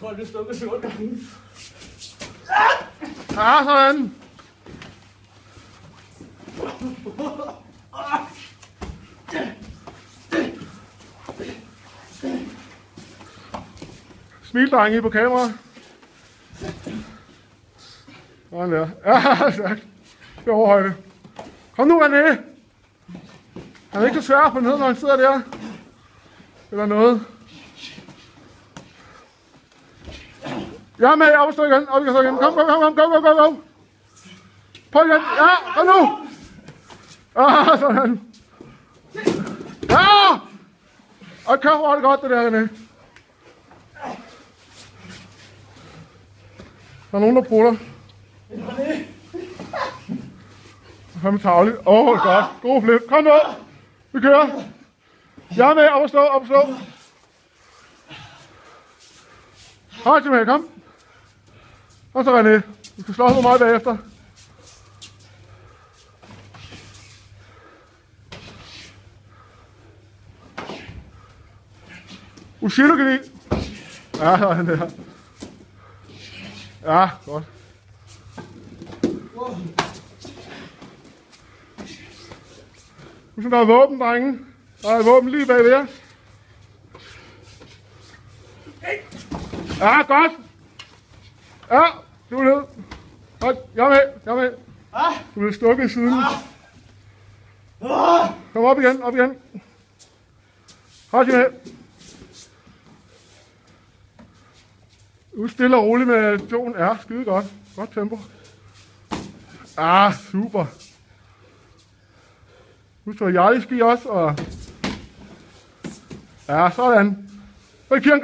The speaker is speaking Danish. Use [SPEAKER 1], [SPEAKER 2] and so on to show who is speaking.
[SPEAKER 1] tror, det er stukket 7 gange.
[SPEAKER 2] Ja, sådan. Smil, drenge, på kamera. Sådan der. Ja, stærkt. Det er overhøjde. Kom nu, René. Han er ikke så svær på ned, når han sidder der. Eller noget. Jeg er med, op og stå igen. Op og stå igen. Kom. Prøv igen. Ja, kom nu. Ah, sådan. Ja! Og kør, hvor er det godt, det der, René. Der er nogen, der prutter. Han er tavlig. Godt. God flip. Kom nu. Vi kører. Jeg er med. Op og stå. Hej, Tim, kom. Og så René. Du skal slås med mig bagefter. Ushiro kan lide. Ja, sådan der. Ja, godt. Nu der er våben, drenge. Der er våben lige bagved jer. Ja, godt. Ja, du er ned. Godt, jeg er med. Du bliver stukket i siden. Kom op igen. Hold med. Nu stille og roligt med Jon. Ja, skide godt. Godt tempo. Ah, super. Nu står jeg i ski også, og... Ja, sådan. Så kan